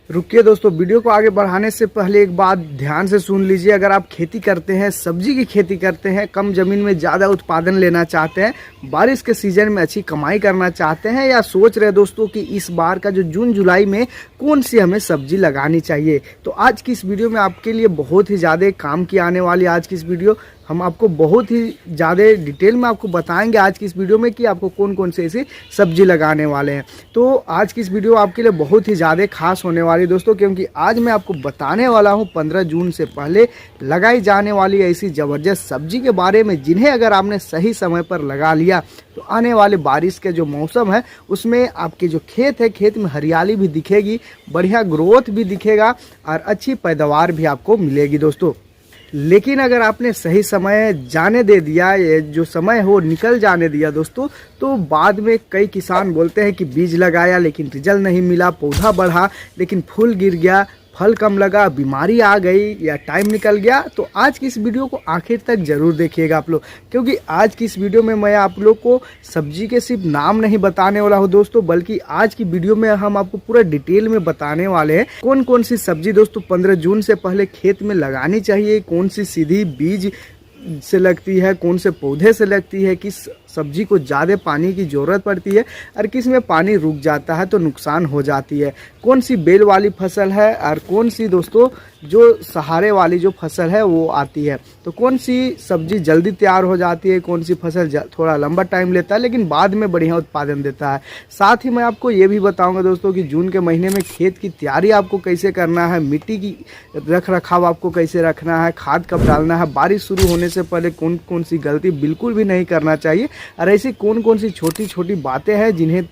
रुकिए दोस्तों, वीडियो को आगे बढ़ाने से पहले एक बात ध्यान से सुन लीजिए। अगर आप खेती करते हैं, सब्जी की खेती करते हैं, कम ज़मीन में ज़्यादा उत्पादन लेना चाहते हैं, बारिश के सीज़न में अच्छी कमाई करना चाहते हैं, या सोच रहे दोस्तों कि इस बार का जो जून जुलाई में कौन सी हमें सब्जी लगानी चाहिए, तो आज की इस वीडियो में आपके लिए बहुत ही ज़्यादा काम की आने वाली आज की इस वीडियो हम आपको बहुत ही ज़्यादा डिटेल में आपको बताएंगे आज की इस वीडियो में कि आपको कौन कौन से ऐसी सब्जी लगाने वाले हैं। तो आज की इस वीडियो आपके लिए बहुत ही ज़्यादा खास होने वाली दोस्तों, क्योंकि आज मैं आपको बताने वाला हूं 15 जून से पहले लगाई जाने वाली ऐसी ज़बरदस्त सब्जी के बारे में, जिन्हें अगर आपने सही समय पर लगा लिया तो आने वाले बारिश के जो मौसम है उसमें आपके जो खेत है, खेत में हरियाली भी दिखेगी, बढ़िया ग्रोथ भी दिखेगा और अच्छी पैदावार भी आपको मिलेगी दोस्तों। लेकिन अगर आपने सही समय जाने दे दिया, ये जो समय हो निकल जाने दिया दोस्तों, तो बाद में कई किसान बोलते हैं कि बीज लगाया लेकिन रिजल्ट नहीं मिला, पौधा बढ़ा लेकिन फूल गिर गया, फल कम लगा, बीमारी आ गई या टाइम निकल गया। तो आज की इस वीडियो को आखिर तक ज़रूर देखिएगा आप लोग, क्योंकि आज की इस वीडियो में मैं आप लोग को सब्जी के सिर्फ नाम नहीं बताने वाला हूँ दोस्तों, बल्कि आज की वीडियो में हम आपको पूरा डिटेल में बताने वाले हैं कौन कौन सी सब्जी दोस्तों 15 जून से पहले खेत में लगानी चाहिए, कौन सी सीधी बीज से लगती है, कौन से पौधे से लगती है, किस सब्जी को ज़्यादा पानी की ज़रूरत पड़ती है और किस में पानी रुक जाता है तो नुकसान हो जाती है, कौन सी बेल वाली फसल है और कौन सी दोस्तों जो सहारे वाली जो फसल है वो आती है। तो कौन सी सब्जी जल्दी तैयार हो जाती है, कौन सी फसल थोड़ा लंबा टाइम लेता है लेकिन बाद में बढ़िया उत्पादन देता है। साथ ही मैं आपको ये भी बताऊंगा दोस्तों कि जून के महीने में खेत की तैयारी आपको कैसे करना है, मिट्टी की रख रखाव आपको कैसे रखना है, खाद कब डालना है, बारिश शुरू होने से पहले कौन कौन सी गलती बिल्कुल भी नहीं करना चाहिए, और ऐसी कौन कौन सी छोटी छोटी बातें हैं जिन्हें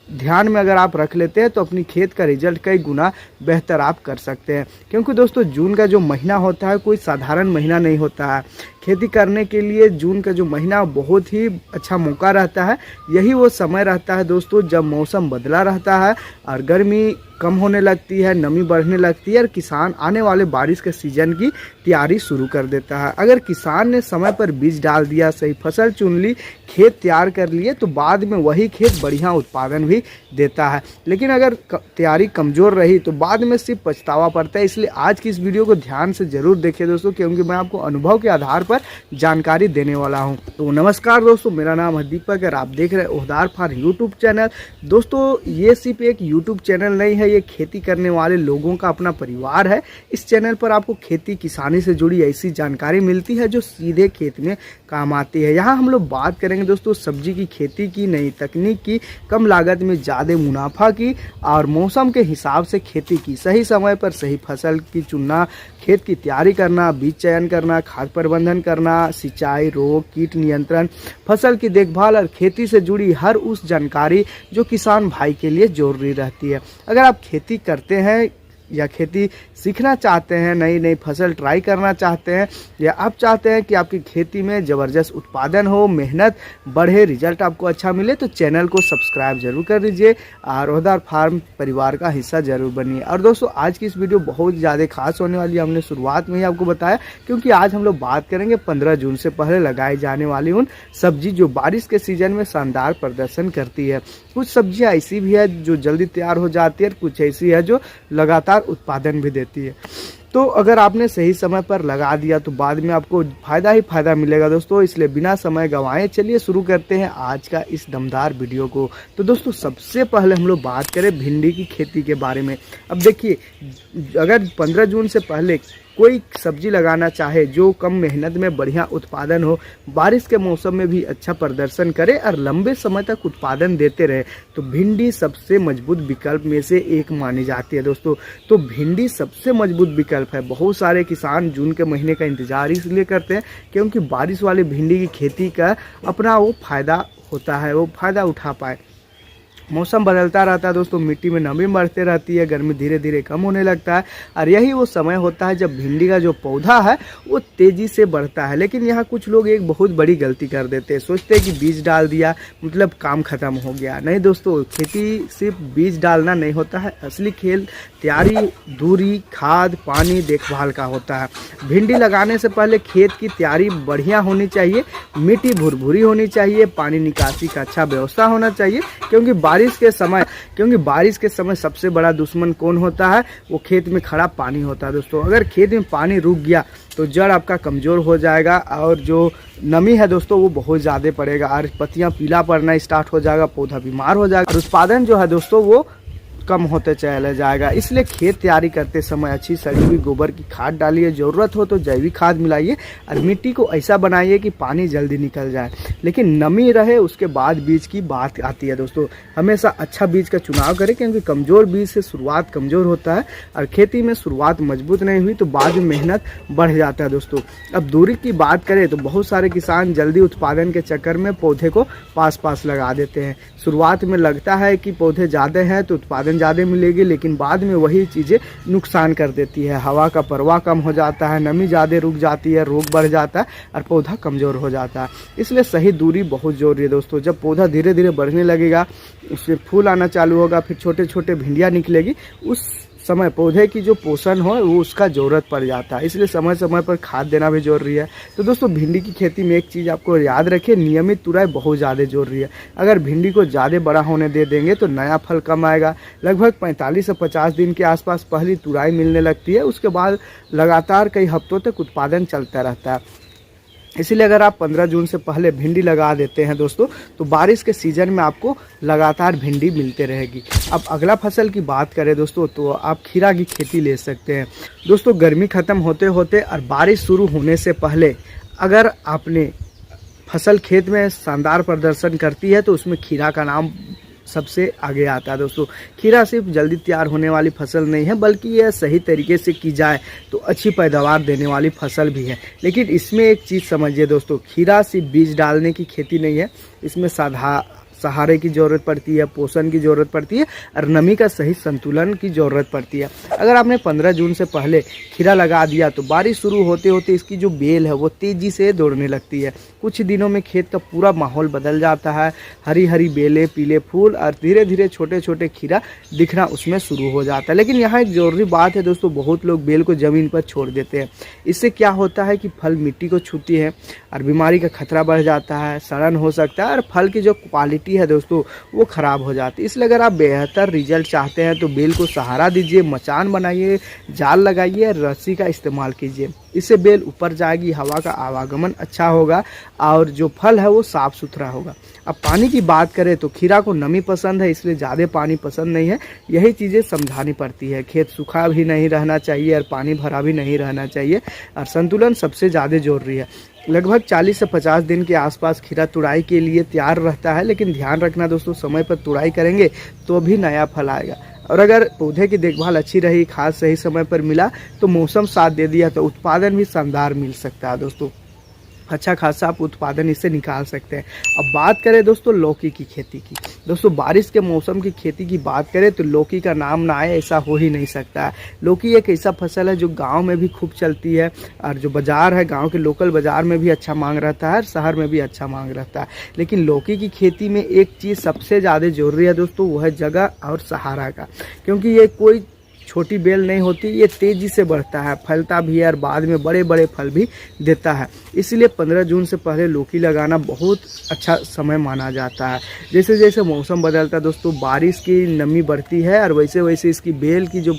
ध्यान में अगर आप रख लेते हैं तो अपनी खेत का रिजल्ट कई गुना बेहतर आप कर सकते हैं। क्योंकि दोस्तों जून का जो महीना होता है कोई साधारण महीना नहीं होता है। खेती करने के लिए जून का जो महीना बहुत ही अच्छा मौका रहता है। यही वो समय रहता है दोस्तों जब मौसम बदला रहता है और गर्मी कम होने लगती है, नमी बढ़ने लगती है और किसान आने वाले बारिश के सीजन की तैयारी शुरू कर देता है। अगर किसान ने समय पर बीज डाल दिया, सही फसल चुन ली, खेत तैयार कर लिए, तो बाद में वही खेत बढ़िया उत्पादन भी देता है। लेकिन अगर तैयारी कमज़ोर रही तो बाद में सिर्फ पछतावा पड़ता है। इसलिए आज की इस वीडियो को ध्यान से ज़रूर देखिए दोस्तों, क्योंकि मैं आपको अनुभव के आधार पर जानकारी देने वाला हूं। तो नमस्कार दोस्तों, मेरा नाम है दीपक और आप देख रहे हैं ओहदार फार्म यूट्यूब चैनल। दोस्तों ये सिर्फ एक यूट्यूब चैनल नहीं है, ये खेती करने वाले लोगों का अपना परिवार है। इस चैनल पर आपको खेती किसानी से जुड़ी ऐसी जानकारी मिलती है जो सीधे खेत में काम आती है। यहाँ हम लोग बात करेंगे दोस्तों सब्जी की खेती की, नई तकनीक की, कम लागत में ज़्यादा मुनाफा की और मौसम के हिसाब से खेती की, सही समय पर सही फसल की चुनना, खेत की तैयारी करना, बीज चयन करना, खाद प्रबंधन करना, सिंचाई, रोग, कीट नियंत्रण, फसल की देखभाल और खेती से जुड़ी हर उस जानकारी जो किसान भाई के लिए जरूरी रहती है। अगर आप खेती करते हैं या खेती सीखना चाहते हैं, नई नई फसल ट्राई करना चाहते हैं, या आप चाहते हैं कि आपकी खेती में ज़बरदस्त उत्पादन हो, मेहनत बढ़े, रिजल्ट आपको अच्छा मिले, तो चैनल को सब्सक्राइब जरूर कर दीजिए और ओहदार फार्म परिवार का हिस्सा जरूर बनिए। और दोस्तों आज की इस वीडियो बहुत ज़्यादा खास होने वाली है, हमने शुरुआत में ही आपको बताया, क्योंकि आज हम लोग बात करेंगे 15 जून से पहले लगाई जाने वाली उन सब्जी जो बारिश के सीजन में शानदार प्रदर्शन करती है। कुछ सब्जियाँ ऐसी भी है जो जल्दी तैयार हो जाती है, कुछ ऐसी है जो लगातार उत्पादन भी देती है। तो अगर आपने सही समय पर लगा दिया तो बाद में आपको फ़ायदा ही फ़ायदा मिलेगा दोस्तों। इसलिए बिना समय गंवाए चलिए शुरू करते हैं आज का इस दमदार वीडियो को। तो दोस्तों सबसे पहले हम लोग बात करें भिंडी की खेती के बारे में। अब देखिए, अगर 15 जून से पहले कोई सब्जी लगाना चाहे जो कम मेहनत में बढ़िया उत्पादन हो, बारिश के मौसम में भी अच्छा प्रदर्शन करे और लंबे समय तक उत्पादन देते रहे, तो भिंडी सबसे मजबूत विकल्प में से एक मानी जाती है दोस्तों। तो भिंडी सबसे मजबूत विकल्प है। बहुत सारे किसान जून के महीने का इंतजार इसलिए करते हैं क्योंकि बारिश वाली भिंडी की खेती का अपना वो फायदा होता है, वो फायदा उठा पाए। मौसम बदलता रहता है दोस्तों, मिट्टी में नमी बढ़ती रहती है, गर्मी धीरे धीरे कम होने लगता है और यही वो समय होता है जब भिंडी का जो पौधा है वो तेज़ी से बढ़ता है। लेकिन यहाँ कुछ लोग एक बहुत बड़ी गलती कर देते हैं, सोचते हैं कि बीज डाल दिया मतलब काम खत्म हो गया। नहीं दोस्तों, खेती सिर्फ बीज डालना नहीं होता है, असली खेल तैयारी, दूरी, खाद, पानी, देखभाल का होता है। भिंडी लगाने से पहले खेत की तैयारी बढ़िया होनी चाहिए, मिट्टी भुरभुरी होनी चाहिए, पानी निकासी का अच्छा व्यवस्था होना चाहिए, क्योंकि बारिश बारिश के समय, क्योंकि बारिश के समय सबसे बड़ा दुश्मन कौन होता है, वो खेत में खड़ा पानी होता है दोस्तों। अगर खेत में पानी रुक गया तो जड़ आपका कमज़ोर हो जाएगा और जो नमी है दोस्तों वो बहुत ज़्यादा पड़ेगा और पत्तियां पीला पड़ना स्टार्ट हो जाएगा, पौधा बीमार हो जाएगा और उत्पादन जो है दोस्तों वो कम होते चला जाएगा। इसलिए खेत तैयारी करते समय अच्छी सड़ी हुई गोबर की खाद डालिए, ज़रूरत हो तो जैविक खाद मिलाइए और मिट्टी को ऐसा बनाइए कि पानी जल्दी निकल जाए लेकिन नमी रहे। उसके बाद बीज की बात आती है दोस्तों, हमेशा अच्छा बीज का चुनाव करें क्योंकि कमज़ोर बीज से शुरुआत कमज़ोर होता है और खेती में शुरुआत मजबूत नहीं हुई तो बाद में मेहनत बढ़ जाता है दोस्तों। अब दूरी की बात करें तो बहुत सारे किसान जल्दी उत्पादन के चक्कर में पौधे को पास पास लगा देते हैं। शुरुआत में लगता है कि पौधे ज़्यादा हैं तो उत्पादन ज़्यादा मिलेगी, लेकिन बाद में वही चीज़ें नुकसान कर देती है। हवा का प्रवाह कम हो जाता है, नमी ज़्यादा रुक जाती है, रोग बढ़ जाता है और पौधा कमज़ोर हो जाता है। इसलिए सही दूरी बहुत ज़रूरी है दोस्तों। जब पौधा धीरे धीरे बढ़ने लगेगा, उसमें फूल आना चालू होगा, फिर छोटे छोटे भिंडियाँ निकलेगी, उस समय पौधे की जो पोषण हो वो उसका ज़रूरत पड़ जाता है। इसलिए समय समय पर खाद देना भी जरूरी है। तो दोस्तों भिंडी की खेती में एक चीज़ आपको याद रखें, नियमित तुराई बहुत ज़्यादा जरूरी है। अगर भिंडी को ज़्यादा बड़ा होने दे देंगे तो नया फल कम आएगा। लगभग 45 से 50 दिन के आसपास पहली तुराई मिलने लगती है, उसके बाद लगातार कई हफ्तों तक उत्पादन चलता रहता है। इसीलिए अगर आप 15 जून से पहले भिंडी लगा देते हैं दोस्तों तो बारिश के सीज़न में आपको लगातार भिंडी मिलते रहेगी। अब अगला फसल की बात करें दोस्तों तो आप खीरा की खेती ले सकते हैं। दोस्तों गर्मी ख़त्म होते होते और बारिश शुरू होने से पहले अगर आपने फसल खेत में शानदार प्रदर्शन करती है तो उसमें खीरा का नाम सबसे आगे आता है दोस्तों। खीरा सिर्फ जल्दी तैयार होने वाली फसल नहीं है बल्कि यह सही तरीके से की जाए तो अच्छी पैदावार देने वाली फसल भी है। लेकिन इसमें एक चीज़ समझिए दोस्तों, खीरा सिर्फ बीज डालने की खेती नहीं है, इसमें सहारे की ज़रूरत पड़ती है, पोषण की ज़रूरत पड़ती है और नमी का सही संतुलन की ज़रूरत पड़ती है। अगर आपने 15 जून से पहले खीरा लगा दिया तो बारिश शुरू होते होते इसकी जो बेल है वो तेज़ी से दौड़ने लगती है। कुछ दिनों में खेत का पूरा माहौल बदल जाता है, हरी हरी बेलें, पीले फूल और धीरे धीरे छोटे छोटे खीरा दिखना उसमें शुरू हो जाता है। लेकिन यहाँ एक ज़रूरी बात है दोस्तों, बहुत लोग बेल को ज़मीन पर छोड़ देते हैं। इससे क्या होता है कि फल मिट्टी को छूती है और बीमारी का खतरा बढ़ जाता है, सड़न हो सकता है और फल की जो क्वालिटी है दोस्तों वो ख़राब हो जाती है। इसलिए अगर आप बेहतर रिजल्ट चाहते हैं तो बेल को सहारा दीजिए, मचान बनाइए, जाल लगाइए, रस्सी का इस्तेमाल कीजिए। इससे बेल ऊपर जाएगी, हवा का आवागमन अच्छा होगा और जो फल है वो साफ़ सुथरा होगा। अब पानी की बात करें तो खीरा को नमी पसंद है, इसलिए ज़्यादा पानी पसंद नहीं है। यही चीज़ें समझानी पड़ती है। खेत सूखा भी नहीं रहना चाहिए और पानी भरा भी नहीं रहना चाहिए और संतुलन सबसे ज़्यादा ज़रूरी है। लगभग 40 से 50 दिन के आसपास खीरा तुड़ाई के लिए तैयार रहता है, लेकिन ध्यान रखना दोस्तों, समय पर तुड़ाई करेंगे तो भी नया फल आएगा। और अगर पौधे की देखभाल अच्छी रही, खाद सही समय पर मिला तो मौसम साथ दे दिया तो उत्पादन भी शानदार मिल सकता है दोस्तों। अच्छा खासा आप उत्पादन इससे निकाल सकते हैं। अब बात करें दोस्तों लौकी की खेती की। दोस्तों बारिश के मौसम की खेती की बात करें तो लौकी का नाम ना आए ऐसा हो ही नहीं सकता है। लौकी एक ऐसा फसल है जो गांव में भी खूब चलती है और जो बाज़ार है, गांव के लोकल बाज़ार में भी अच्छा मांग रहता है और शहर में भी अच्छा मांग रहता है। लेकिन लौकी की खेती में एक चीज़ सबसे ज़्यादा ज़रूरी है दोस्तों, वो है जगह और सहारा का। क्योंकि ये कोई छोटी बेल नहीं होती, ये तेज़ी से बढ़ता है, फलता भी है और बाद में बड़े बड़े फल भी देता है। इसलिए 15 जून से पहले लौकी लगाना बहुत अच्छा समय माना जाता है। जैसे जैसे मौसम बदलता है दोस्तों, बारिश की नमी बढ़ती है और वैसे वैसे इसकी बेल की जो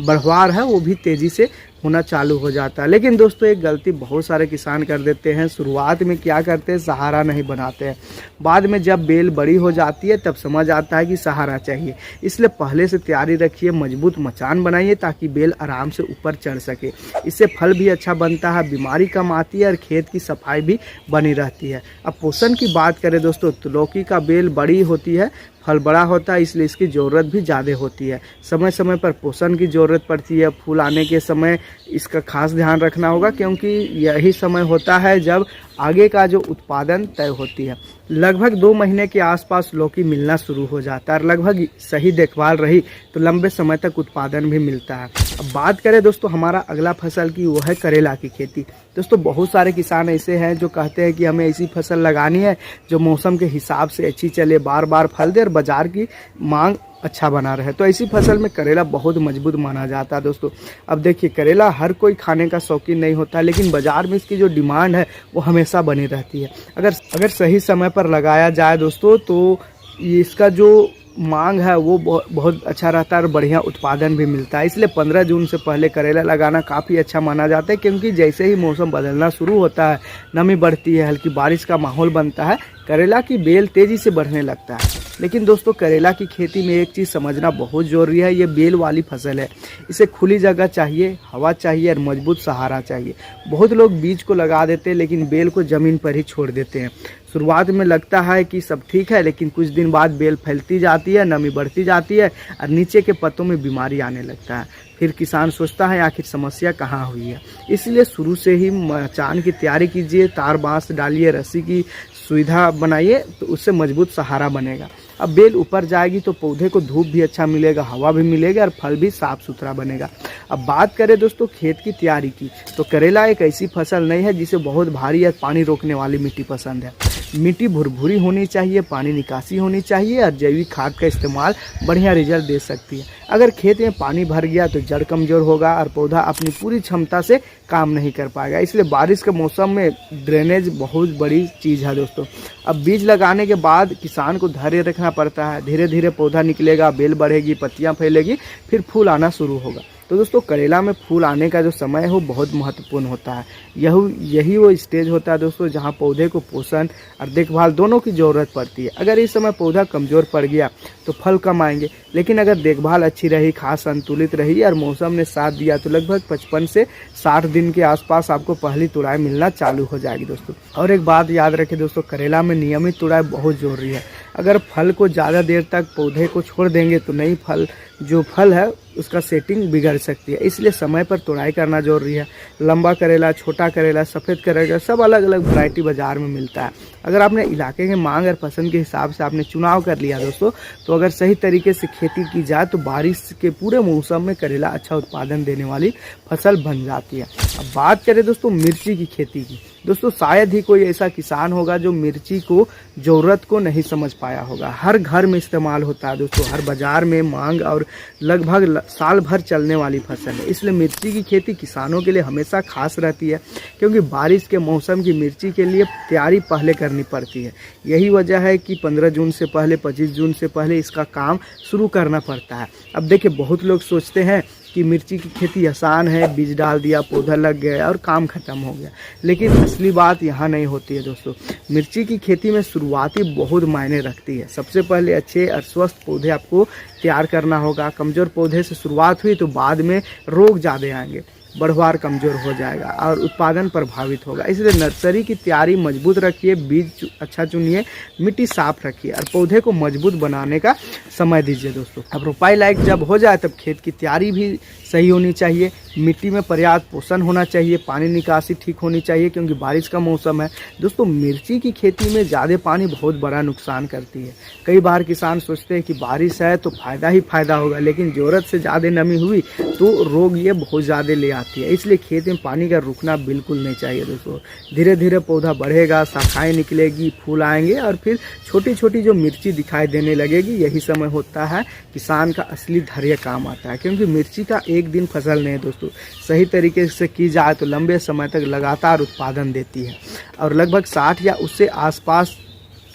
बढ़वार है वो भी तेज़ी से होना चालू हो जाता है। लेकिन दोस्तों एक गलती बहुत सारे किसान कर देते हैं, शुरुआत में क्या करते हैं, सहारा नहीं बनाते हैं। बाद में जब बेल बड़ी हो जाती है तब समझ आता है कि सहारा चाहिए। इसलिए पहले से तैयारी रखिए, मजबूत मचान बनाइए ताकि बेल आराम से ऊपर चढ़ सके। इससे फल भी अच्छा बनता है, बीमारी कम आती है और खेत की सफाई भी बनी रहती है। अब पोषण की बात करें दोस्तों तो लौकी का बेल बड़ी होती है, फल बड़ा होता है, इसलिए इसकी ज़रूरत भी ज़्यादा होती है। समय समय पर पोषण की ज़रूरत पड़ती है। फूल आने के समय इसका खास ध्यान रखना होगा क्योंकि यही समय होता है जब आगे का जो उत्पादन तय होती है। लगभग 2 महीने के आसपास लौकी मिलना शुरू हो जाता है और लगभग सही देखभाल रही तो लंबे समय तक उत्पादन भी मिलता है। अब बात करें दोस्तों हमारा अगला फसल की, वो है करेला की खेती। दोस्तों बहुत सारे किसान ऐसे हैं जो कहते हैं कि हमें ऐसी फसल लगानी है जो मौसम के हिसाब से अच्छी चले, बार बार फल दे और बाज़ार की मांग अच्छा बना रहे। तो ऐसी फसल में करेला बहुत मजबूत माना जाता है दोस्तों। अब देखिए करेला हर कोई खाने का शौकीन नहीं होता, लेकिन बाज़ार में इसकी जो डिमांड है वो हमेशा बनी रहती है। अगर सही समय पर लगाया जाए दोस्तों तो इसका जो मांग है वो बहुत अच्छा रहता है और बढ़िया उत्पादन भी मिलता है। इसलिए 15 जून से पहले करेला लगाना काफ़ी अच्छा माना जाता है, क्योंकि जैसे ही मौसम बदलना शुरू होता है, नमी बढ़ती है, हल्की बारिश का माहौल बनता है, करेला की बेल तेज़ी से बढ़ने लगता है। लेकिन दोस्तों, करेला की खेती में एक चीज़ समझना बहुत ज़रूरी है, ये बेल वाली फसल है। इसे खुली जगह चाहिए, हवा चाहिए और मजबूत सहारा चाहिए। बहुत लोग बीज को लगा देते हैं लेकिन बेल को ज़मीन पर ही छोड़ देते हैं। शुरुआत में लगता है कि सब ठीक है, लेकिन कुछ दिन बाद बेल फैलती जाती है, नमी बढ़ती जाती है और नीचे के पत्तों में बीमारी आने लगता है। फिर किसान सोचता है आखिर समस्या कहाँ हुई है। इसलिए शुरू से ही मचान की तैयारी कीजिए, तार बांस डालिए, रस्सी की सुविधा बनाइए, तो उससे मजबूत सहारा बनेगा। अब बेल ऊपर जाएगी तो पौधे को धूप भी अच्छा मिलेगा, हवा भी मिलेगा और फल भी साफ सुथरा बनेगा। अब बात करें दोस्तों खेत की तैयारी की, तो करेला एक ऐसी फसल नहीं है जिसे बहुत भारी या पानी रोकने वाली मिट्टी पसंद है। मिट्टी भुरभुरी होनी चाहिए, पानी निकासी होनी चाहिए और जैविक खाद का इस्तेमाल बढ़िया रिजल्ट दे सकती है। अगर खेत में पानी भर गया तो जड़ कमज़ोर होगा और पौधा अपनी पूरी क्षमता से काम नहीं कर पाएगा। इसलिए बारिश के मौसम में ड्रेनेज बहुत बड़ी चीज़ है दोस्तों। अब बीज लगाने के बाद किसान को धैर्य रखना पड़ता है। धीरे धीरे पौधा निकलेगा, बेल बढ़ेगी, पत्तियाँ फैलेगी, फिर फूल आना शुरू होगा। तो दोस्तों, करेला में फूल आने का जो समय है वो बहुत महत्वपूर्ण होता है। यही वो स्टेज होता है दोस्तों जहां पौधे को पोषण और देखभाल दोनों की ज़रूरत पड़ती है। अगर इस समय पौधा कमज़ोर पड़ गया तो फल कम आएंगे, लेकिन अगर देखभाल अच्छी रही, खाद संतुलित रही और मौसम ने साथ दिया तो लगभग 55 से 60 दिन के आसपास आपको पहली तुड़ाई मिलना चालू हो जाएगी दोस्तों। और एक बात याद रखें दोस्तों, करेला में नियमित तुड़ाई बहुत ज़रूरी है। अगर फल को ज़्यादा देर तक पौधे को छोड़ देंगे तो नई फल है उसका सेटिंग बिगड़ सकती है। इसलिए समय पर तुड़ाई करना जरूरी है। लंबा करेला, छोटा करेला, सफ़ेद करेला, सब अलग अलग वैरायटी बाज़ार में मिलता है। अगर आपने इलाके के मांग और पसंद के हिसाब से आपने चुनाव कर लिया दोस्तों, तो अगर सही तरीके से खेती की जाए तो बारिश के पूरे मौसम में करेला अच्छा उत्पादन देने वाली फसल बन जाती है। अब बात करें दोस्तों मिर्ची की खेती की, दोस्तों शायद ही कोई ऐसा किसान होगा जो मिर्ची को ज़रूरत को नहीं समझ पाया होगा। हर घर में इस्तेमाल होता है दोस्तों, हर बाज़ार में मांग और लगभग साल भर चलने वाली फसल है। इसलिए मिर्ची की खेती किसानों के लिए हमेशा खास रहती है, क्योंकि बारिश के मौसम की मिर्ची के लिए तैयारी पहले करनी पड़ती है। यही वजह है कि 15 जून से पहले, 25 जून से पहले इसका काम शुरू करना पड़ता है। अब देखिए, बहुत लोग सोचते हैं कि मिर्ची की खेती आसान है, बीज डाल दिया, पौधा लग गया और काम खत्म हो गया, लेकिन असली बात यहाँ नहीं होती है दोस्तों। मिर्ची की खेती में शुरुआती बहुत मायने रखती है। सबसे पहले अच्छे और स्वस्थ पौधे आपको तैयार करना होगा। कमज़ोर पौधे से शुरुआत हुई तो बाद में रोग ज़्यादा आएंगे, बढ़वार कमज़ोर हो जाएगा और उत्पादन प्रभावित होगा। इसलिए नर्सरी की तैयारी मजबूत रखिए, बीज अच्छा चुनिए, मिट्टी साफ रखिए और पौधे को मजबूत बनाने का समय दीजिए दोस्तों। अब रोपाई लायक जब हो जाए तब खेत की तैयारी भी सही होनी चाहिए। मिट्टी में पर्याप्त पोषण होना चाहिए, पानी निकासी ठीक होनी चाहिए, क्योंकि बारिश का मौसम है दोस्तों। मिर्ची की खेती में ज़्यादा पानी बहुत बड़ा नुकसान करती है। कई बार किसान सोचते हैं कि बारिश है तो फ़ायदा ही फ़ायदा होगा, लेकिन ज़रूरत से ज़्यादा नमी हुई तो रोग ये बहुत ज़्यादा ले आती है। इसलिए खेत में पानी का रुकना बिल्कुल नहीं चाहिए दोस्तों। धीरे धीरे पौधा बढ़ेगा, शाखाएँ निकलेगी, फूल आएंगे और फिर छोटी छोटी जो मिर्ची दिखाई देने लगेगी। यही समय होता है किसान का असली धैर्य काम आता है, क्योंकि मिर्ची का एक दिन फसल नहीं है दोस्तों। सही तरीके से की जाए तो लंबे समय तक लगातार उत्पादन देती है और लगभग 60 या उससे आसपास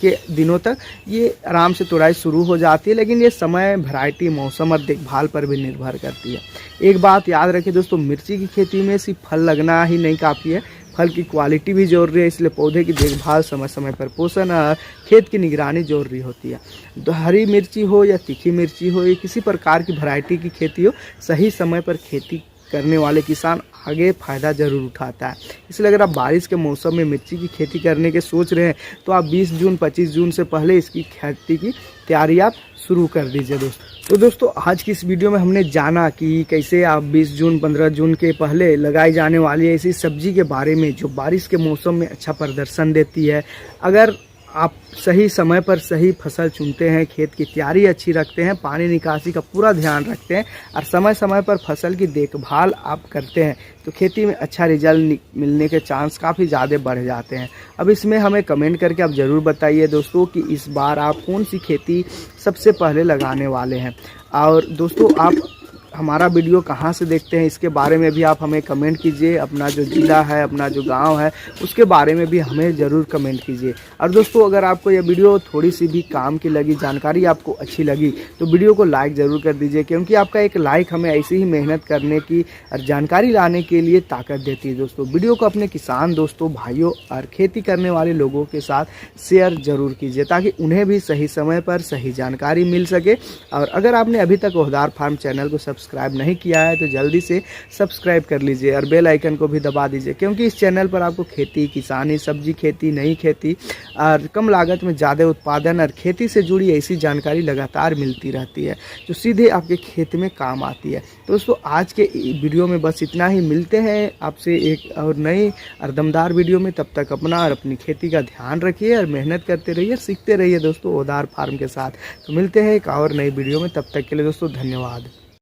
के दिनों तक ये आराम से तुड़ाई शुरू हो जाती है। लेकिन ये समय, वैरायटी, मौसम और देखभाल पर भी निर्भर करती है। एक बात याद रखें दोस्तों, मिर्ची की खेती में सिर्फ फल लगना ही नहीं काफ़ी है, फल की क्वालिटी भी जरूरी है। इसलिए पौधे की देखभाल, समय समय पर पोषण और खेत की निगरानी जरूरी होती है। तो हरी मिर्ची हो या तीखी मिर्ची हो या किसी प्रकार की वैरायटी की खेती हो, सही समय पर खेती करने वाले किसान आगे फ़ायदा ज़रूर उठाता है। इसलिए अगर आप बारिश के मौसम में मिर्ची की खेती करने के सोच रहे हैं तो आप 20 जून 25 जून से पहले इसकी खेती की तैयारी आप शुरू कर दीजिए दोस्तों। तो दोस्तों, आज की इस वीडियो में हमने जाना कि कैसे आप 20 जून 15 जून के पहले लगाई जाने वाली ऐसी सब्जी के बारे में जो बारिश के मौसम में अच्छा प्रदर्शन देती है। अगर आप सही समय पर सही फसल चुनते हैं, खेत की तैयारी अच्छी रखते हैं, पानी निकासी का पूरा ध्यान रखते हैं और समय समय पर फसल की देखभाल आप करते हैं, तो खेती में अच्छा रिजल्ट मिलने के चांस काफ़ी ज़्यादा बढ़ जाते हैं। अब इसमें हमें कमेंट करके आप ज़रूर बताइए दोस्तों कि इस बार आप कौन सी खेती सबसे पहले लगाने वाले हैं। और दोस्तों, आप हमारा वीडियो कहाँ से देखते हैं इसके बारे में भी आप हमें कमेंट कीजिए। अपना जो ज़िला है, अपना जो गांव है, उसके बारे में भी हमें ज़रूर कमेंट कीजिए। और दोस्तों, अगर आपको यह वीडियो थोड़ी सी भी काम की लगी, जानकारी आपको अच्छी लगी, तो वीडियो को लाइक ज़रूर कर दीजिए, क्योंकि आपका एक लाइक हमें ऐसी ही मेहनत करने की और जानकारी लाने के लिए ताकत देती है। दोस्तों, वीडियो को अपने किसान दोस्तों, भाइयों और खेती करने वाले लोगों के साथ शेयर ज़रूर कीजिए, ताकि उन्हें भी सही समय पर सही जानकारी मिल सके। और अगर आपने अभी तक ओहदार फार्म चैनल को सब्सक्राइब नहीं किया है तो जल्दी से सब्सक्राइब कर लीजिए और बेल आइकन को भी दबा दीजिए, क्योंकि इस चैनल पर आपको खेती, किसानी, सब्जी खेती, नई खेती और कम लागत में ज़्यादा उत्पादन और खेती से जुड़ी ऐसी जानकारी लगातार मिलती रहती है जो सीधे आपके खेत में काम आती है। तो दोस्तों, आज के वीडियो में बस इतना ही। मिलते हैं आपसे एक और नई और दमदार वीडियो में। तब तक अपना और अपनी खेती का ध्यान रखिए और मेहनत करते रहिए, सीखते रहिए दोस्तों ओहदार फार्म के साथ। तो मिलते हैं एक और नई वीडियो में। तब तक के लिए दोस्तों धन्यवाद।